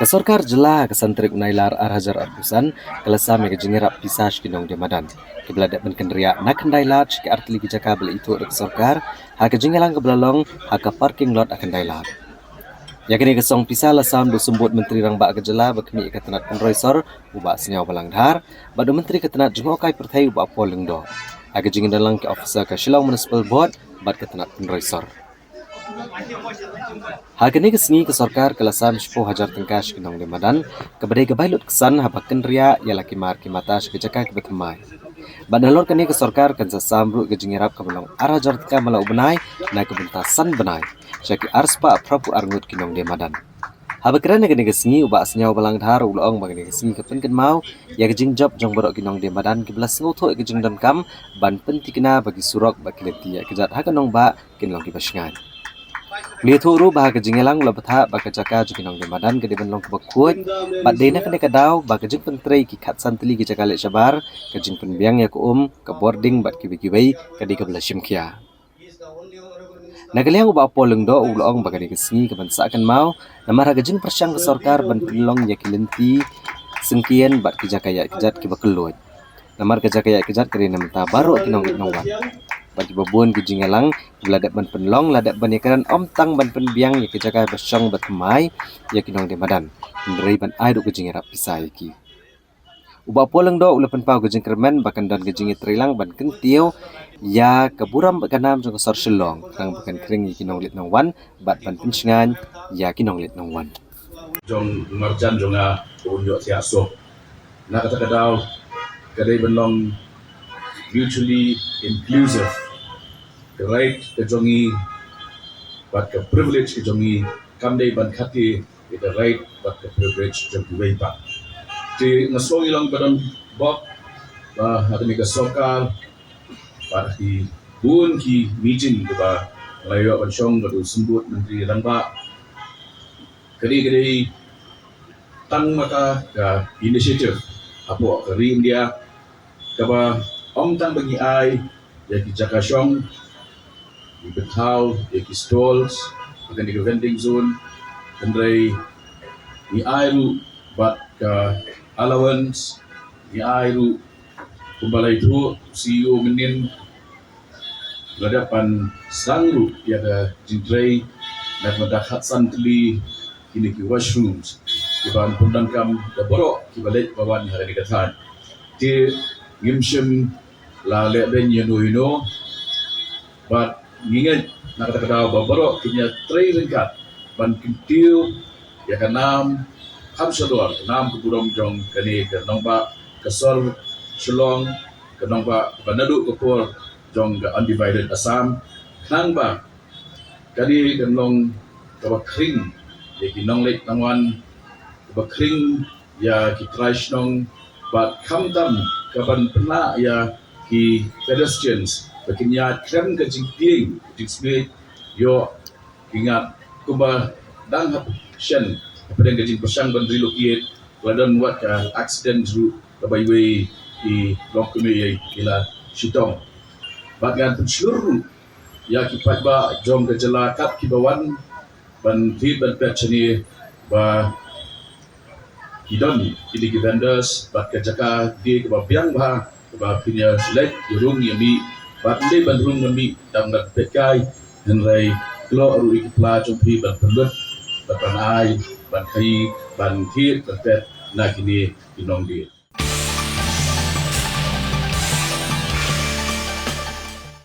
Kasorkar jela kesantrik unailar arhajar arbusan kelasa mega jengerap pisas kinong demadan. Kebeladak benkendria nak kendailat ke artili kijaka bela itu ada kasorkar ha kejengelang kebelalong ha ke parking lot akan dailat. Ya kini kesong pisah lasam do sembut menteri rang ba kejela bekmi ketenat penroisor ubak senyau balangdhar badu menteri ketenat jengokai pertai ubak poleng do. Ha kejengelang ke officer ke Shillong Municipal Board bat ketenat penroisor. Harganya kesengi ke sorkar kelasan 10,000 tengkas kenong demadan kebedai kebailut kesan habakan ria ia laki mar kimata sekejaka kebetemai. Badalor kini ke sorkar kan sasambru kejengirap kebelong arajar teka malau benai na kebentasan benai. Syaki arspa prapu arngut kinong demadan. Habakran kini kesengi ubak senyau balang dhar ulong bagani kesengi kepenken mau ya kejing job jong borok kinong demadan kebelas ngutuk kejing damkam ban pentikna bagi surok bagi leti ya kejat hakanong ba kinong kibasengan. Lihaturu bahagia jengelang lebetha bahagia jaka jukinong demadan ke depan long kebakut bat dena kene kadau bahagia jeng pentrei ki khat santli ki jaka lek sabar ke jeng penbiang ya ke boarding bat ki bikibai ke di kebelah simkia nagaliang uba poleng do ulong bahagia kesengi ke bansa akan mau namar haga jeng persyang ke sorkar ban pelong ya kilenti sengkian bat ki jaka ya kejat ki bakelut namar ke jaka ya kejat ke dena menta baru kinong nongwan bagi babun kejingalang beladak ban penlong ladak ban yakaran om tang ban penbiang ya kejaka besyong bertemai ya kinong demadan ndrei ban ai do kejingerap pisai ki uba poleng do ula penpau kejing kermen bakan dan kejing trilang ban kentiu ya keburam bakanam jong sor Shillong kang bakan kering ya kinong lit nongwan bat ban pensingan ya kinong lit nongwan jong marjan jonga unyo siaso na kata kadau kadai benlong mutually inclusive the right ke jongi but ke privilege ke jongi kamdei ban khati the right but ke privilege jongi wei pa ti ngaso ilang badan bok ba hati ke sokal ba di bun ki meeting ba layo ban syong badu sembut menteri rangba kedi tang maka ka initiative apo rim dia kaba om tang bagi ai ya ki jaka syong di betau ya ki stalls bukan di vending zone kendrai di airu bat ka allowance di airu kumbalai tu CEO menin ladapan sangru ya ka jindrai nak mendahat santli kini ki washrooms di bahan pundangkam da borok ki balik bawan hari dikatakan ti ngimshem la le ben yeno but ngingat nak kata kata baborok punya tray ringkat ban kintiu ya kanam hamsador nam kuburong jong kani ke nomba kesor Shillong ke nomba banadu kupur jong ke undivided Assam nang ba kadi kenlong ke kring ya kinong lek nangwan ke kring ya ki trash nong but kamdam kapan pernah ya ki pedestrians bakinya krem ke jingting jingsme yo ingat kuba dang hap shen pada ke jing persang ban relocate wadan buat ka accident ru ke byway di lokme ye ila Shitong bagian pensyuru ya ki ba jom ke jela kap ki bawan ban fi ban pechani ba hidon ini ki vendors bat ke jaka di ke biang ba ba punya lek yurung yami bat le ban rung yami dang dak pekai dan rai klo ru ikla jompi ban pelut ban ai ban kai ban hit ban pet na kini kinong di